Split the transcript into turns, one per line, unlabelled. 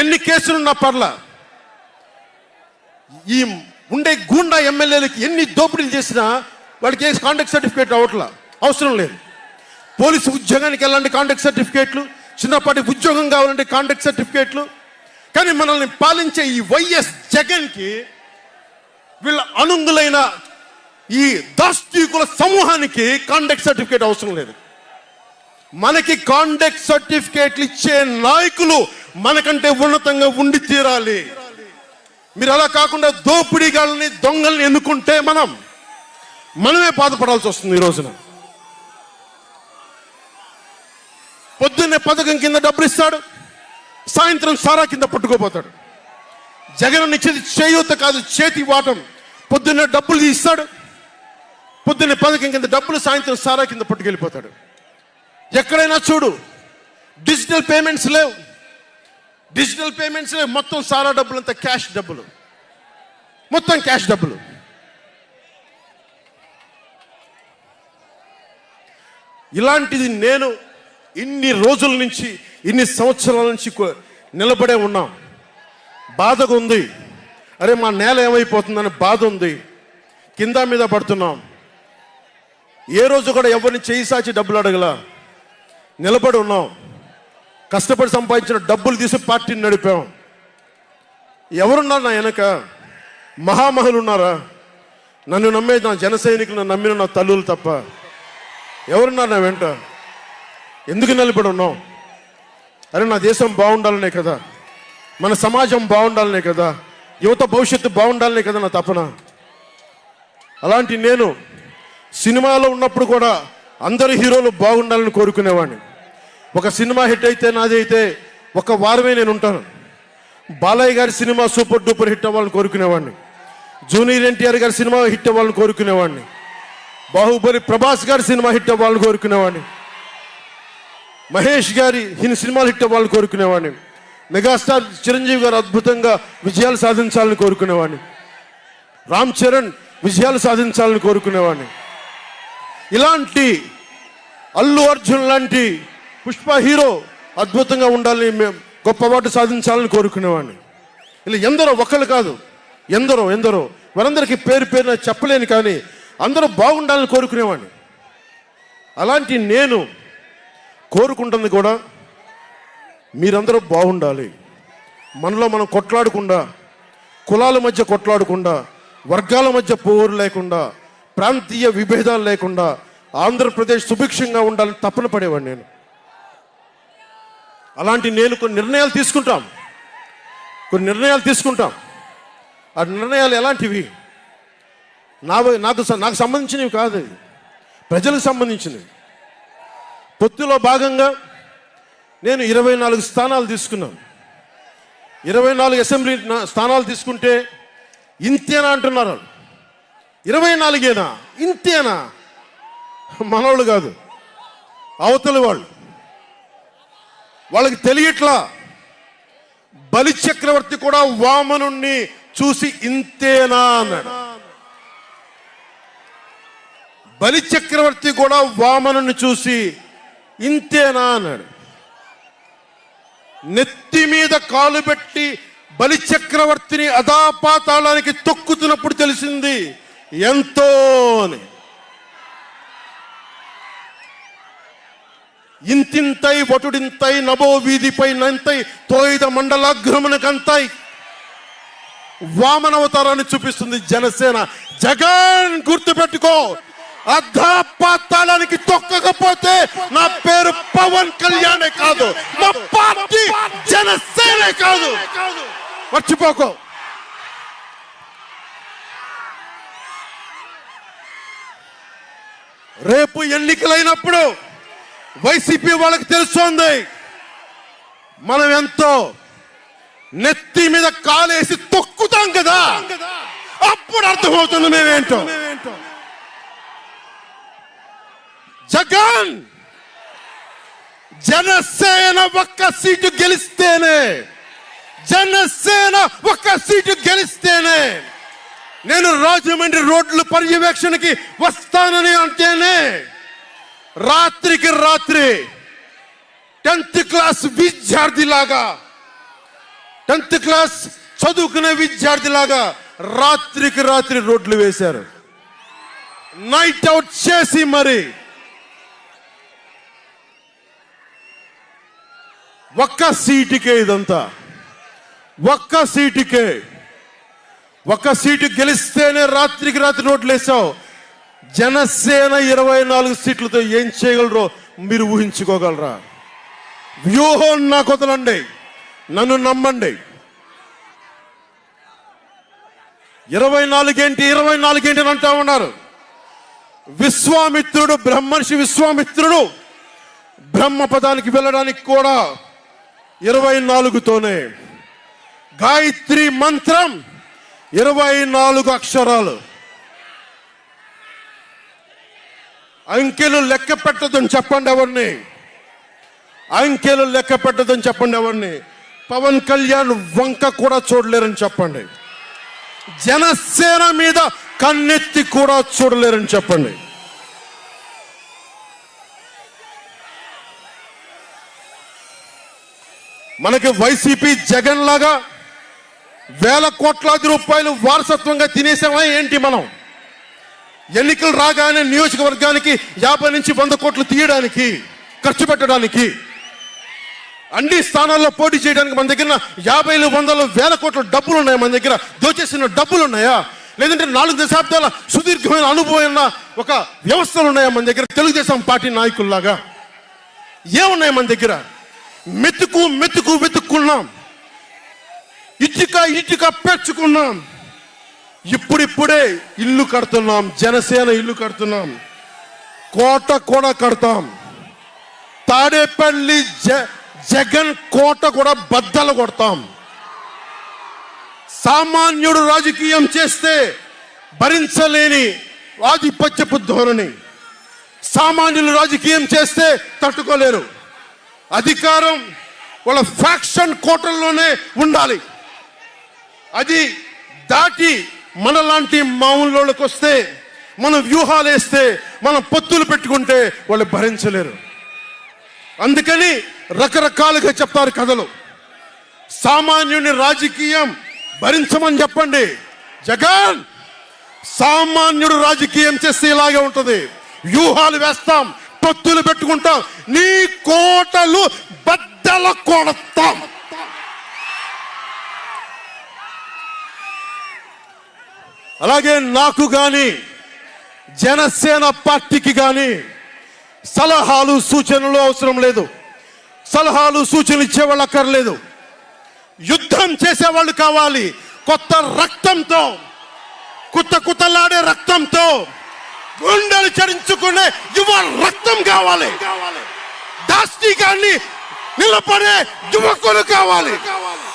ఎన్ని కేసులున్నా పర్లా, ఈ ఉండే గూండా ఎమ్మెల్యేలకి ఎన్ని దోపిడీలు చేసినా వాడికి కాంటాక్ట్ సర్టిఫికేట్ అవట్లా, అవసరం లేదు. పోలీసు ఉద్యోగానికి వెళ్ళాలంటే కాంటాక్ట్ సర్టిఫికేట్లు, చిన్నపాటి ఉద్యోగం కావాలంటే కాంటాక్ట్ సర్టిఫికేట్లు. కానీ మనల్ని పాలించే ఈ వైఎస్ జగన్కి, వీళ్ళ అనుంగులైన ఈ దాష్టీకుల సమూహానికి కాంటాక్ట్ సర్టిఫికేట్ అవసరం లేదు. మనకి కాంటాక్ట్ సర్టిఫికేట్లు ఇచ్చే నాయకులు మనకంటే ఉన్నతంగా ఉండి తీరాలి. మీరు అలా కాకుండా దోపిడీగాళ్ళని, దొంగల్ని ఎన్నుకుంటే మనమే బాధపడాల్సి వస్తుంది. ఈ రోజున పొద్దున్నే పథకం కింద డబ్బులు ఇస్తాడు, సాయంత్రం సారా కింద పట్టుకోపోతాడు. జగన్ ఇచ్చేది చేయూత కాదు, చేతి వాటం. పొద్దున్నే డబ్బులు ఇస్తాడు, పొద్దున్నే పథకం కింద డబ్బులు, సాయంత్రం సారా కింద పట్టుకెళ్ళిపోతాడు. ఎక్కడైనా చూడు, డిజిటల్ పేమెంట్స్ లేవు, మొత్తం సారా డబ్బులు అంతా క్యాష్ డబ్బులు, మొత్తం క్యాష్ డబ్బులు. ఇలాంటిది నేను ఇన్ని రోజుల నుంచి, ఇన్ని సంవత్సరాల నుంచి నిలబడే ఉన్నాం. బాధగా ఉంది. అరే మా నేల ఏమైపోతుందని బాధ ఉంది. కింద మీద పడుతున్నాం. ఏ రోజు కూడా ఎవరిని చేయి సాచి డబ్బులు అడగలా, నిలబడి ఉన్నాం. కష్టపడి సంపాదించిన డబ్బులు తీసి పార్టీని నడిపాం. ఎవరున్నారు నా వెనక? మహామహులు ఉన్నారా? నన్ను నమ్మే నా జన సైనికులు, నమ్మిన నా తల్లులు తప్ప ఎవరున్నారు నా వెంట? ఎందుకు నిలబడి ఉన్నాం? అరే నా దేశం బాగుండాలనే కదా, మన సమాజం బాగుండాలనే కదా, యువత భవిష్యత్తు బాగుండాలనే కదా నా తపన. అలాంటి నేను సినిమాలో ఉన్నప్పుడు కూడా అందరు హీరోలు బాగుండాలని కోరుకునేవాడిని. ఒక సినిమా హిట్ అయితే, నాది అయితే ఒక వారమే నేను ఉంటాను. బాలయ్య గారి సినిమా సూపర్ డూపర్ హిట్ అవ్వాలని కోరుకునేవాడిని. జూనియర్ ఎన్టీఆర్ గారి సినిమా హిట్ అవ్వాలని కోరుకునేవాడిని. బాహుబలి ప్రభాస్ గారి సినిమా హిట్ అవ్వాలని కోరుకునేవాడిని. మహేష్ గారి సినిమాలు హిట్ అవ్వాలని కోరుకునేవాడిని. మెగాస్టార్ చిరంజీవి గారు అద్భుతంగా విజయాలు సాధించాలని కోరుకునేవాడిని. రామ్ చరణ్ విజయాలు సాధించాలని కోరుకునేవాడిని. ఇలాంటి అల్లు అర్జున్ లాంటి పుష్ప హీరో అద్భుతంగా ఉండాలని, గొప్ప అవార్డు సాధించాలని కోరుకునేవాడిని. ఇలా ఎందరో, ఒకళ్ళు కాదు, ఎందరో వారందరికీ పేరు పేరున చెప్పలేను, కానీ అందరూ బాగుండాలని కోరుకునేవాడిని. అలాంటి నేను కోరుకుంటుంది కూడా మీరందరూ బాగుండాలి. మనలో మనం కొట్లాడకుండా, కులాల మధ్య కొట్లాడకుండా, వర్గాల మధ్య పోరు లేకుండా, ప్రాంతీయ విభేదాలు లేకుండా ఆంధ్రప్రదేశ్ సుభిక్షంగా ఉండాలని తపన పడేవాడిని నేను. అలాంటి నేను కొన్ని నిర్ణయాలు తీసుకుంటాం. ఆ నిర్ణయాలు ఎలాంటివి? నాకు సంబంధించినవి కాదు, ప్రజలకు సంబంధించినవి. పొత్తులో భాగంగా నేను 24 స్థానాలు తీసుకున్నాను. 24 అసెంబ్లీ స్థానాలు తీసుకుంటే ఇంతేనా అంటున్నారు. 24ఏనా? ఇంతేనా? మనోళ్ళు కాదు, అవతలి వాళ్ళకి తెలియట్లా. బలి చక్రవర్తి కూడా వామనుణ్ణి చూసి ఇంతేనా అన్నాడు. బలి చక్రవర్తి కూడా వామనుణ్ణి చూసి ఇంతేనా అన్నాడు. నెత్తి మీద కాలు పెట్టి బలి చక్రవర్తిని అధాపాతాళానికి తొక్కుతున్నప్పుడు తెలిసింది ఎంతో అని. ఇంతింతై వటుడింతై నభో వీధిపై నంతై తోయిద మండలాగ్రమణకంతై వామనవతారాన్ని చూపిస్తుంది జనసేన. జగన్ గుర్తుపెట్టుకో, అధాపాతాళానికి తొక్కకపోతే నా పేరు పవన్ కళ్యాణే కాదు, మా పార్టీ జనసేనే కాదు, మర్చిపోకో. రేపు ఎన్నికలైనప్పుడు వైసీపీ వాళ్ళకి తెలుస్తోంది మనం ఎంతో. నెత్తి మీద కాలేసి తొక్కుతాం కదా, అప్పుడు అర్థమవుతుంది మేమేంటో. జగన్ జనసేన ఒక్క సీటు గెలిస్తేనే నేను రాజమండ్రి రోడ్ల పర్యవేక్షణకి వస్తానని అంటేనే రాత్రికి రాత్రి 10th క్లాస్ విద్యార్థిలాగా 10th క్లాస్ చదువుకునే విద్యార్థిలాగా రాత్రికి రాత్రి రోడ్లు వేశారు. నైట్ అవుట్ చేసి మరి ఒక్క సీటుకే ఇదంతా. ఒక్క సీటు గెలిస్తేనే రాత్రికి రాత్రి రోడ్లు వేసావు. జనసేన 24 సీట్లతో ఏం చేయగలరో మీరు ఊహించుకోగలరా? వ్యూహం నాకు వదలండి, నన్ను నమ్మండి. 24 ఏంటి అని అంటా ఉన్నారు. విశ్వామిత్రుడు, బ్రహ్మర్షి విశ్వామిత్రుడు బ్రహ్మపదానికి వెళ్ళడానికి కూడా 24తోనే. గాయత్రి మంత్రం 24 అక్షరాలు. అంకెలు లెక్క పెట్టదని చెప్పండి ఎవరిని. అంకెలు లెక్క పెట్టదని చెప్పండి ఎవరిని. పవన్ కళ్యాణ్ వంక కూడా చూడలేరని చెప్పండి. జనసేన మీద కన్నెత్తి కూడా చూడలేరని చెప్పండి. మనకి వైసీపీ జగన్ లాగా వేల కోట్లాది రూపాయలు వారసత్వంగా తినేసామా ఏంటి? మనం ఎన్నికలు రాగానే నియోజకవర్గానికి 50 నుంచి 100 కోట్లు తీయడానికి, ఖర్చు పెట్టడానికి, అన్ని స్థానాల్లో పోటీ చేయడానికి మన దగ్గర 50, 100, 1000 కోట్ల డబ్బులు ఉన్నాయా? మన దగ్గర దోచేసిన డబ్బులు ఉన్నాయా? లేదంటే 4 దశాబ్దాల సుదీర్ఘమైన అనుభవం ఉన్న ఒక వ్యవస్థలు ఉన్నాయా మన దగ్గర? తెలుగుదేశం పార్టీ నాయకుల్లాగా ఏమున్నాయి మన దగ్గర? వెతుక్కున్నాం, ఇటుక పెంచుకున్నాం. ఇప్పుడిప్పుడే ఇల్లు కడుతున్నాం. జనసేన ఇల్లు కడుతున్నాం. కోట కూడా కడతాం. తాడేపల్లి జగన్ కోట కూడా బద్దలు కొడతాం. సామాన్యుడు రాజకీయం చేస్తే భరించలేని ఆధిపత్యపు ధోరణి. సామాన్యులు రాజకీయం చేస్తే తట్టుకోలేరు. అధికారం వాళ్ళ ఫ్యాక్షన్ కోటల్లోనే ఉండాలి. అది దాటి మనలాంటి మామూలులోకి వస్తే, మనం వ్యూహాలు వేస్తే, మనం పొత్తులు పెట్టుకుంటే వాళ్ళు భరించలేరు. అందుకని రకరకాలుగా చెప్తారు కథలు. సామాన్యుని రాజకీయం భరించమని చెప్పండి. జగన్ సామాన్యుడు రాజకీయం చేస్తే ఇలాగే ఉంటది. వ్యూహాలు వేస్తాం, పొత్తులు పెట్టుకుంటాం, నీ కోటలు బద్దల కొడతాం. అలాగే నాకు గాని జనసేన పార్టీకి గాని సలహాలు సూచనలు అవసరం లేదు. సలహాలు సూచనలు ఇచ్చేవాళ్ళు అక్కర్లేదు. యుద్ధం చేసేవాళ్ళు కావాలి. కొత్త రక్తంతో, కుతలాడే రక్తంతో, గుండెలు చరించుకునే యువ రక్తం కావాలి. దాష్టీకాన్ని నిలబడే యువకులు కావాలి.